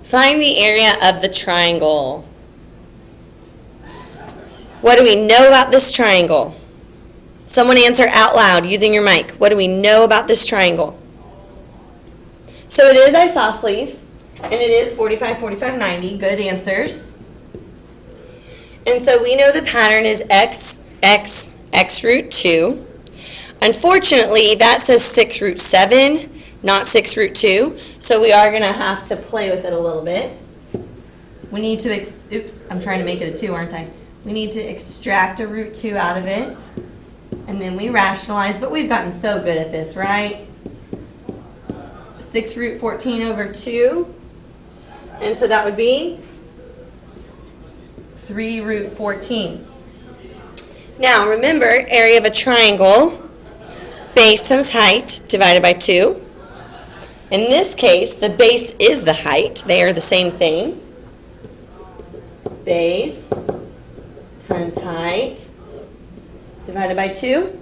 Find the area of the triangle. What do we know about this triangle? Someone answer out loud using your mic. What do we know about this triangle? So it is isosceles, and it is 45, 45, 90. Good answers. And so we know the pattern is x, x, x root 2. Unfortunately, that says 6 root 7, not 6 root 2. So we are going to have to play with it a little bit. We need to, oops, I'm trying to make it a 2, aren't I? We need to extract a root 2 out of it. And then we rationalize, but we've gotten so good at this, right? 6 root 14 over 2. And so that would be 3 root 14. Now remember, area of a triangle, base times height divided by 2. In this case, the base is the height. They are the same thing. Base times height divided by 2.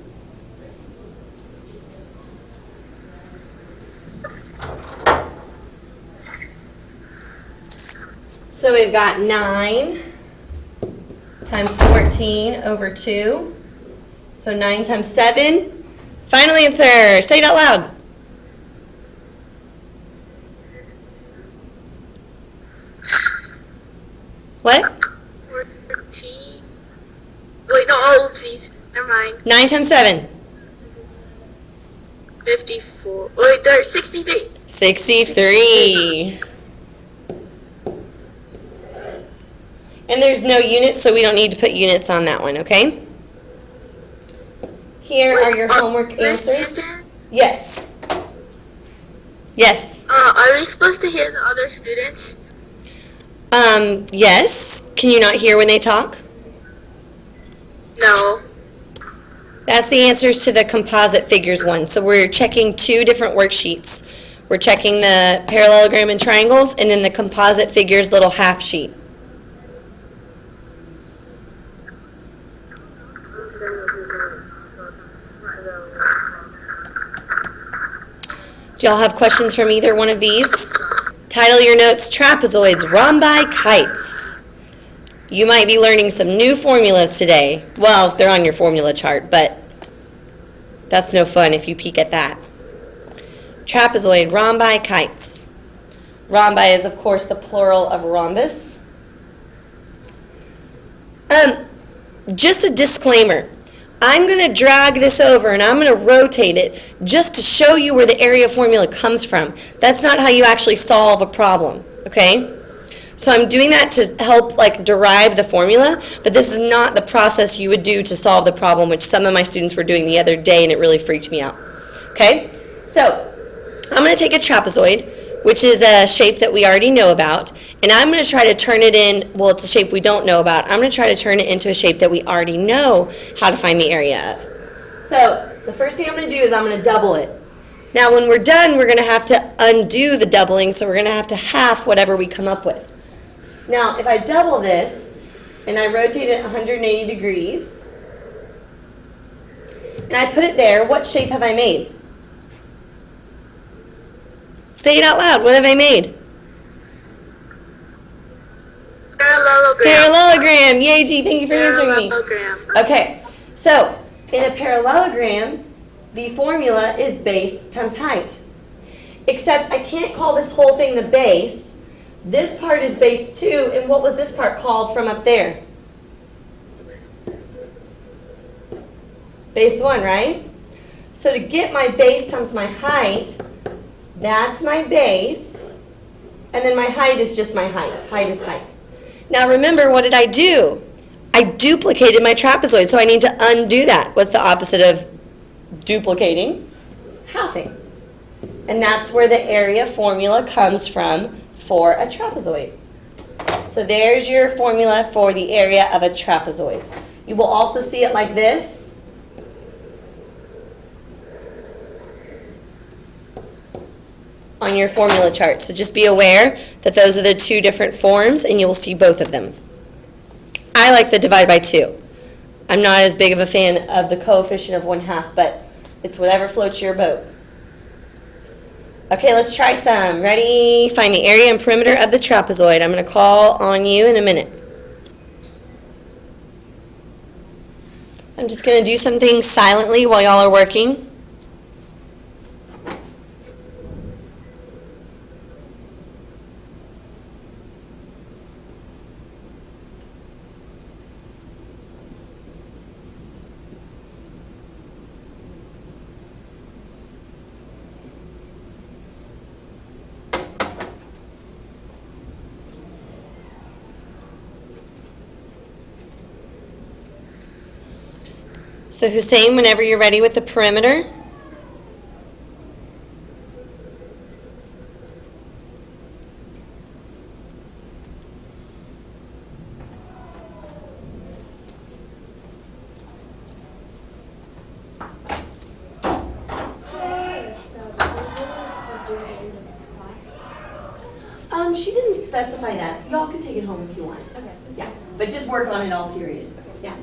So we've got 9 times 14 over 2. So 9 times 7. Final answer. Say it out loud. What? 14. Wait, no, oh, please. Never mind. 9 times 7. 54. Wait, there's 63. 63. And there's no units, so we don't need to put units on that one, okay? Here are your homework answers. Yes. Yes. Are we supposed to hear the other students? Yes. Can you not hear when they talk? No. That's the answers to the composite figures one. So we're checking 2 different worksheets. We're checking the parallelogram and triangles, and then the composite figures little half sheet. Do y'all have questions from either one of these? Title your notes, Trapezoids, Rhombi, Kites. You might be learning some new formulas today. Well, they're on your formula chart, but that's no fun if you peek at that. Trapezoid, Rhombi, Kites. Rhombi is, of course, the plural of rhombus. Just a disclaimer. I'm going to drag this over and I'm going to rotate it just to show you where the area formula comes from. That's not how you actually solve a problem, okay? So I'm doing that to help derive the formula, but this is not the process you would do to solve the problem, which some of my students were doing the other day and it really freaked me out. Okay? So I'm going to take a trapezoid, which is a shape that we already know about, and I'm going to try to turn it in, well, it's a shape we don't know about. I'm going to try to turn it into a shape that we already know how to find the area of. So the first thing I'm going to do is I'm going to double it. Now when we're done, we're going to have to undo the doubling, so we're going to have to half whatever we come up with. Now if I double this, and I rotate it 180 degrees, and I put it there, what shape have I made? Say it out loud. What have I made? Parallelogram. Parallelogram. Yay, G. Thank you for answering me. Parallelogram. Okay. So, in a parallelogram, the formula is base times height. Except I can't call this whole thing the base. This part is base 2, and what was this part called from up there? Base 1, right? So to get my base times my height, that's my base, and then my height is just my height. Height is height. Now remember, what did I do? I duplicated my trapezoid, so I need to undo that. What's the opposite of duplicating? Halving. And that's where the area formula comes from for a trapezoid. So there's your formula for the area of a trapezoid. You will also see it like this. On your formula chart. So just be aware that those are the 2 different forms and you will see both of them. I like the divide by 2. I'm not as big of a fan of the coefficient of 1/2, but it's whatever floats your boat. Okay, let's try some. Ready? Find the area and perimeter of the trapezoid. I'm going to call on you in a minute. I'm just going to do some things silently while y'all are working. So Hussein, whenever you're ready with the perimeter. She didn't specify that, so y'all can take it home if you want. Okay. Yeah, but just work on it all, period. Yeah.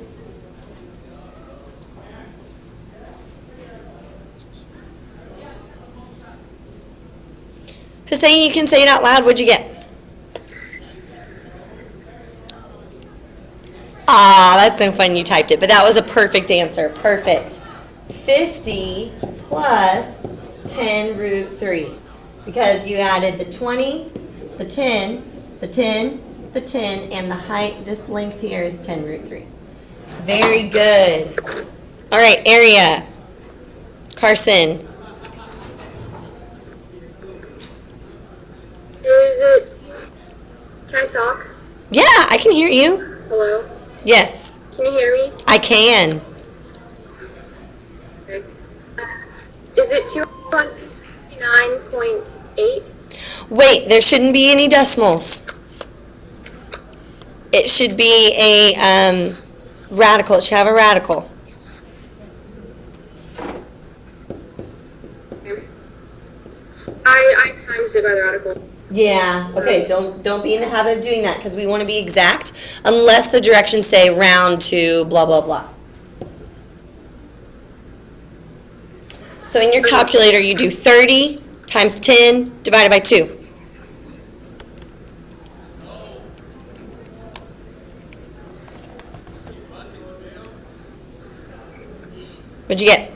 Hussein, you can say it out loud. What'd you get? Ah, that's so fun you typed it, but that was a perfect answer. Perfect. 50 plus 10 root 3. Because you added the 20, the 10, the 10, the 10, and the height, this length here is 10 root 3. Very good. All right, area. Carson. Can I talk? Yeah, I can hear you. Hello? Yes, Can you hear me? I can. Okay. Is it 259.8? Wait, there shouldn't be any decimals. It should be a radical. It should have a radical. I times it by the radical. Yeah. Okay. Don't be in the habit of doing that because we want to be exact unless the directions say round to blah blah blah. So in your calculator, you do 30 times 10 divided by 2. What'd you get?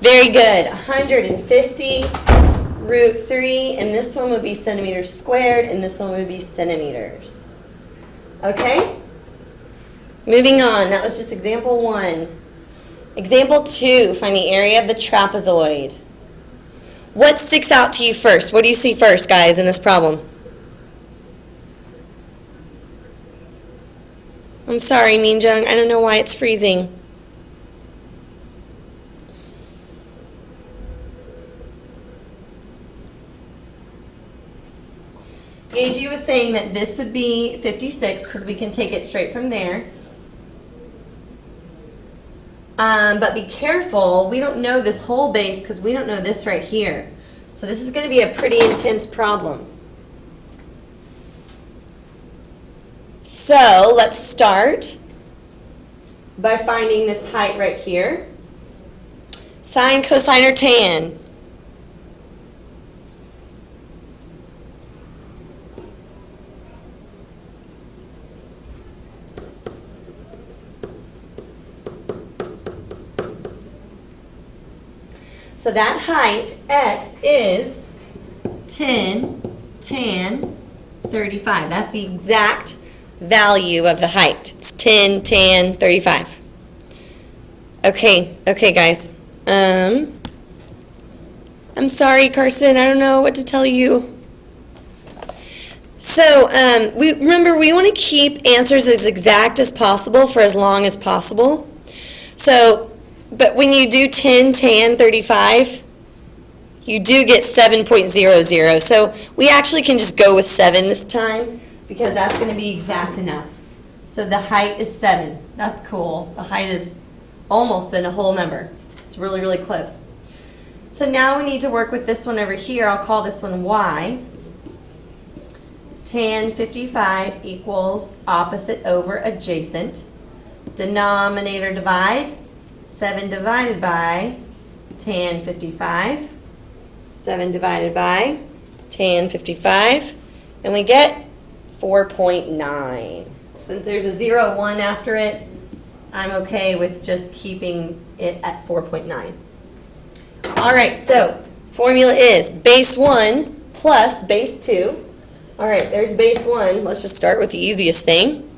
Very good. 150 root 3, and this one would be centimeters squared, and this one would be centimeters. Okay? Moving on. That was just example 1. Example 2, find the area of the trapezoid. What sticks out to you first? What do you see first, guys, in this problem? I'm sorry, Minjung. I don't know why it's freezing. Gagey was saying that this would be 56 because we can take it straight from there. But be careful, we don't know this whole base because we don't know this right here. So this is going to be a pretty intense problem. So let's start by finding this height right here. Sine, cosine, or tan? So that height, x, is 10 tan 35. That's the exact value of the height. It's 10 tan 35. Okay, guys. I'm sorry, Carson. I don't know what to tell you. So we want to keep answers as exact as possible for as long as possible. So, but when you do 10 tan 35, you do get 7.00. So we actually can just go with 7 this time because that's going to be exact enough. So the height is 7. That's cool. The height is almost in a whole number. It's really, really close. So now we need to work with this one over here. I'll call this one y. Tan 55 equals opposite over adjacent. Denominator divide. 7 divided by tan 55. 7 divided by tan 55. And we get 4.9. Since there's a 0, 1 after it, I'm okay with just keeping it at 4.9. All right, so formula is base 1 plus base 2. All right, there's base 1. Let's just start with the easiest thing.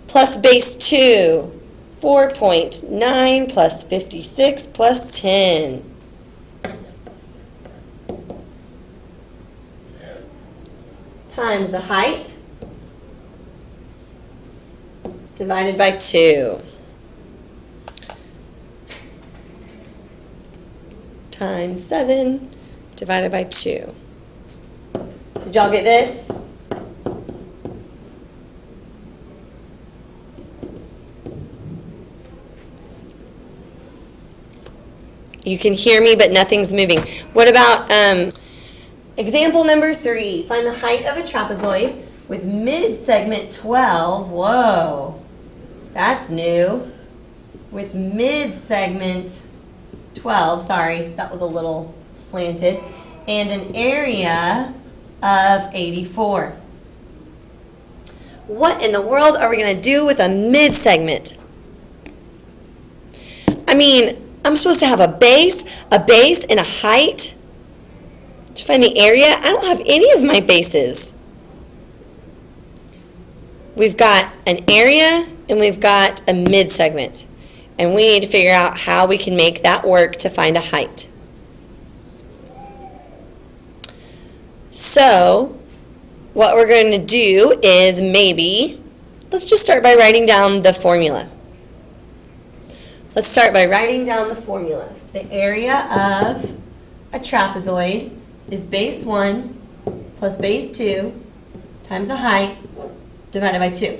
Plus base 2, 4.9 plus 56 plus 10. Times the height divided by 2. Times 7 divided by 2. Did y'all get this? You can hear me, but nothing's moving. What about example number 3? Find the height of a trapezoid with mid-segment 12. Whoa, that's new. With mid-segment 12, sorry, that was a little slanted, and an area of 84. What in the world are we going to do with a mid-segment? I mean, I'm supposed to have a base, and a height to find the area. I don't have any of my bases. We've got an area and we've got a mid-segment. And we need to figure out how we can make that work to find a height. So, what we're going to do is let's just start by writing down the formula. Let's start by writing down the formula. The area of a trapezoid is base 1 plus base 2 times the height divided by 2.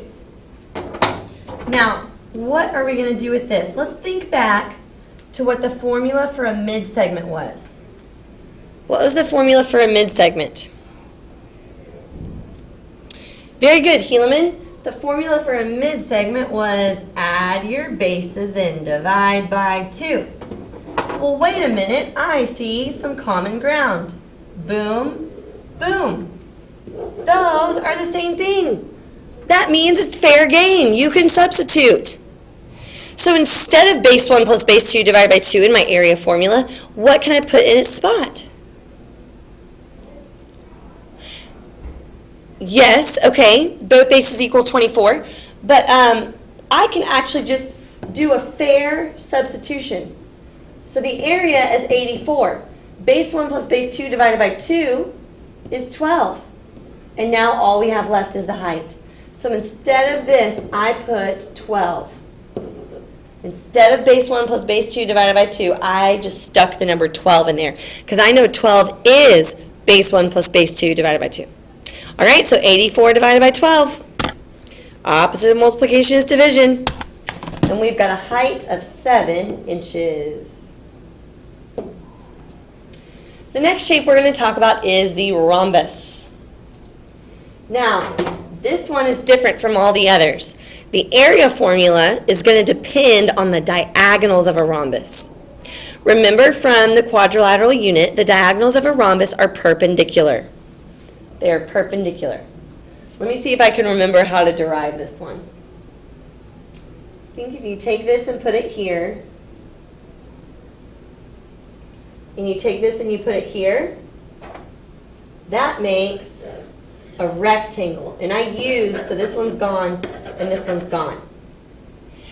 Now, what are we going to do with this? Let's think back to what the formula for a mid-segment was. What was the formula for a mid-segment? Very good, Helaman. The formula for a mid-segment was add your bases and divide by 2. Well, wait a minute. I see some common ground. Boom, boom. Those are the same thing. That means it's fair game. You can substitute. So instead of base 1 plus base 2 divided by 2 in my area formula, what can I put in its spot? Yes, okay, both bases equal 24, but I can actually just do a fair substitution. So the area is 84. Base 1 plus base 2 divided by 2 is 12. And now all we have left is the height. So instead of this, I put 12. Instead of base 1 plus base 2 divided by 2, I just stuck the number 12 in there because I know 12 is base 1 plus base 2 divided by 2. All right, so 84 divided by 12. Opposite of multiplication is division. And we've got a height of 7 inches. The next shape we're going to talk about is the rhombus. Now, this one is different from all the others. The area formula is going to depend on the diagonals of a rhombus. Remember from the quadrilateral unit, the diagonals of a rhombus are perpendicular. They are perpendicular. Let me see if I can remember how to derive this one. I think if you take this and put it here, and you take this and you put it here, that makes a rectangle. And so this one's gone and this one's gone.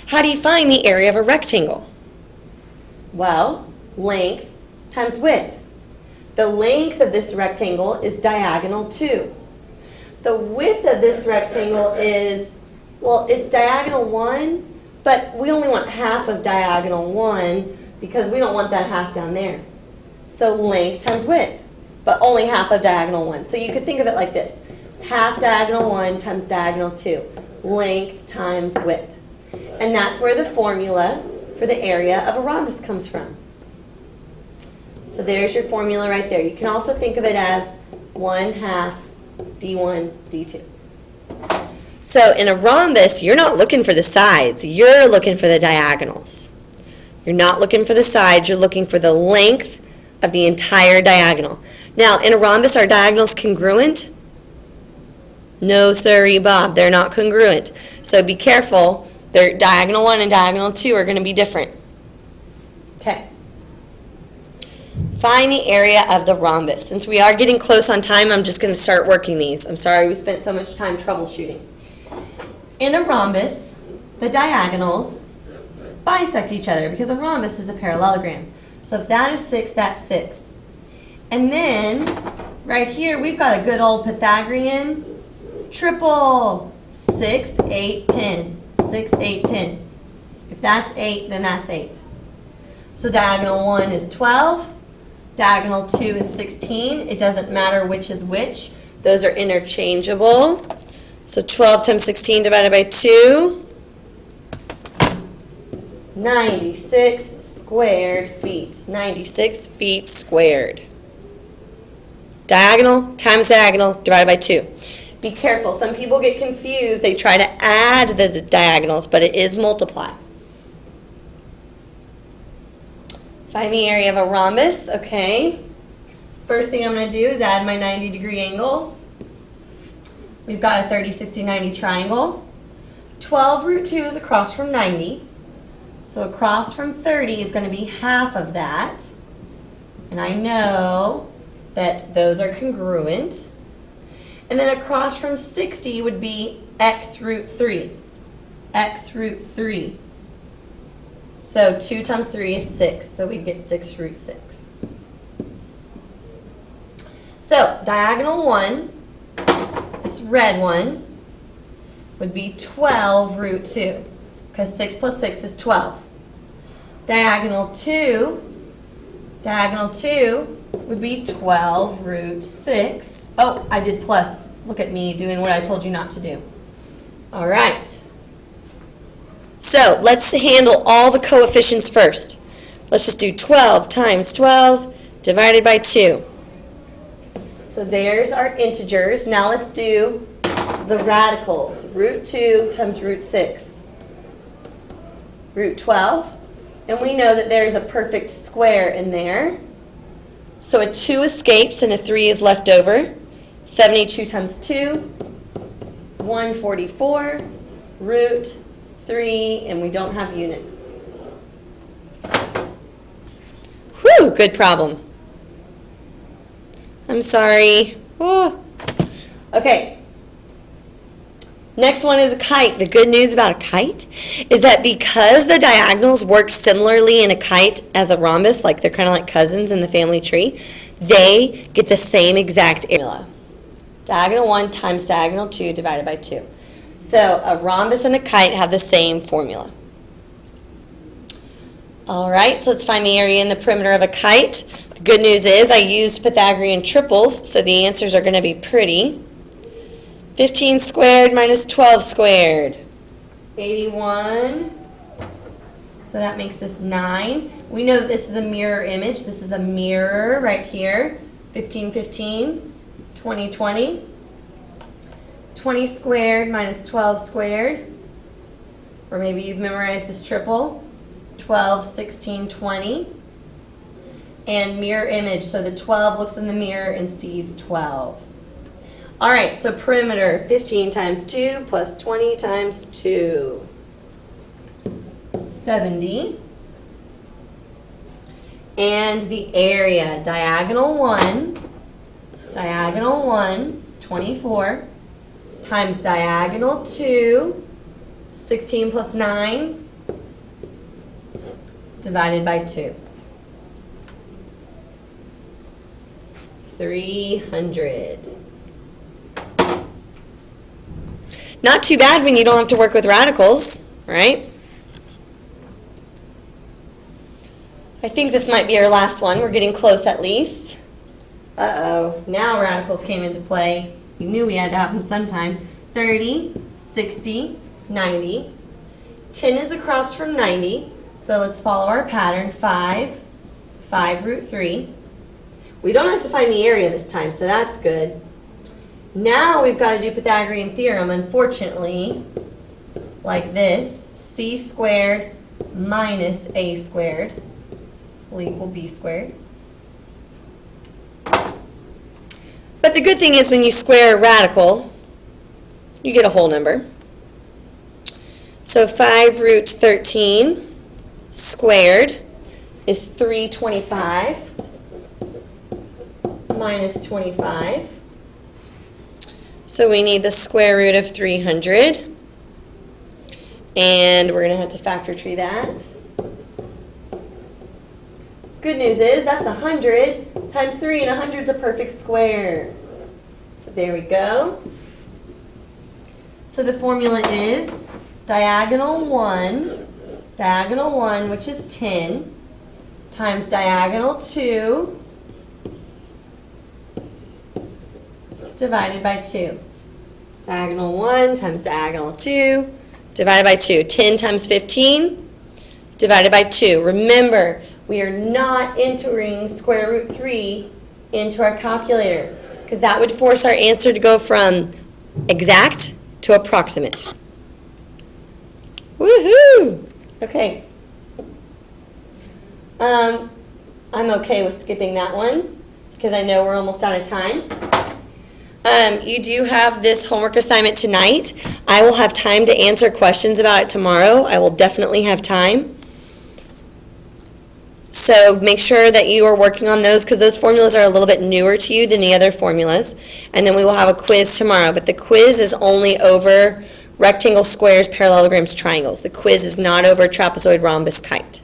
How do you find the area of a rectangle? Well, length times width. The length of this rectangle is diagonal 2. The width of this rectangle is, well, it's diagonal 1, but we only want half of diagonal 1 because we don't want that half down there. So length times width, but only half of diagonal 1. So you could think of it like this. Half diagonal 1 times diagonal 2. Length times width. And that's where the formula for the area of a rhombus comes from. So there's your formula right there. You can also think of it as 1/2 d1 d2. So in a rhombus, you're not looking for the sides. You're looking for the diagonals. You're not looking for the sides, you're looking for the length of the entire diagonal. Now, in a rhombus, are diagonals congruent? No, sirree, Bob, they're not congruent. So be careful. Their diagonal 1 and diagonal 2 are going to be different. Okay. Find the area of the rhombus. Since we are getting close on time, I'm just going to start working these. I'm sorry we spent so much time troubleshooting. In a rhombus, the diagonals bisect each other because a rhombus is a parallelogram. So if that is 6, that's 6. And then, right here, we've got a good old Pythagorean triple. 6, 8, 10. 6, 8, 10. If that's 8, then that's 8. So diagonal 1 is 12. Diagonal 2 is 16. It doesn't matter which is which. Those are interchangeable. So 12 times 16 divided by 2. 96 squared feet. 96 feet squared. Diagonal times diagonal divided by 2. Be careful. Some people get confused. They try to add the diagonals, but it is multiply. Find the area of a rhombus. Okay. First thing I'm going to do is add my 90-degree angles. We've got a 30, 60, 90 triangle. 12 root 2 is across from 90. So across from 30 is going to be half of that. And I know that those are congruent. And then across from 60 would be x root 3. X root 3. So 2 times 3 is 6. So we get 6 root 6. So diagonal 1, this red one, would be 12 root 2. Because 6 plus 6 is 12. Diagonal 2 would be 12 root 6. Oh, I did plus. Look at me doing what I told you not to do. All right. So let's handle all the coefficients first. Let's just do 12 times 12 divided by 2. So there's our integers. Now let's do the radicals. Root 2 times root 6. Root 12. And we know that there's a perfect square in there. So a 2 escapes and a 3 is left over. 72 times 2, 144, root 3, and we don't have units. Whew, good problem. I'm sorry. Whew. Okay. Next one is a kite. The good news about a kite is that because the diagonals work similarly in a kite as a rhombus, like they're kind of like cousins in the family tree, they get the same exact area. Diagonal 1 times diagonal 2 divided by 2. So a rhombus and a kite have the same formula. All right, so let's find the area in the perimeter of a kite. The good news is I used Pythagorean triples, so the answers are going to be pretty. 15 squared minus 12 squared. 81. So that makes this 9. We know that this is a mirror image. This is a mirror right here. 15, 15. 20, 20. 20 squared minus 12 squared. Or maybe you've memorized this triple. 12, 16, 20. And mirror image. So the 12 looks in the mirror and sees 12. All right, so perimeter, 15 times 2 plus 20 times 2. 70. And the area, diagonal 1, 24, times diagonal 2, 16 plus 9, divided by 2. 300. Not too bad when you don't have to work with radicals, right? I think this might be our last one. We're getting close at least. Uh-oh, now radicals came into play. You knew we had to have them sometime. 30, 60, 90. 10 is across from 90, so let's follow our pattern. 5 root 3. We don't have to find the area this time, so that's good. Now we've got to do Pythagorean theorem, unfortunately, like this. C squared minus a squared will equal b squared. But the good thing is when you square a radical, you get a whole number. So 5 root 13 squared is 325 minus 25. So we need the square root of 300. And we're going to have to factor tree that. Good news is that's 100 times 3, and 100 is a perfect square. So there we go. So the formula is diagonal 1, which is 10, times diagonal 2, divided by 2. Diagonal 1 times diagonal 2, divided by 2. 10 times 15, divided by 2. Remember, we are not entering square root 3 into our calculator, because that would force our answer to go from exact to approximate. Woohoo! Okay. I'm okay with skipping that one, because I know we're almost out of time. You do have this homework assignment tonight. I will have time to answer questions about it tomorrow. I will definitely have time. So make sure that you are working on those, because those formulas are a little bit newer to you than the other formulas. And then we will have a quiz tomorrow. But the quiz is only over rectangles, squares, parallelograms, triangles. The quiz is not over trapezoid, rhombus, kite.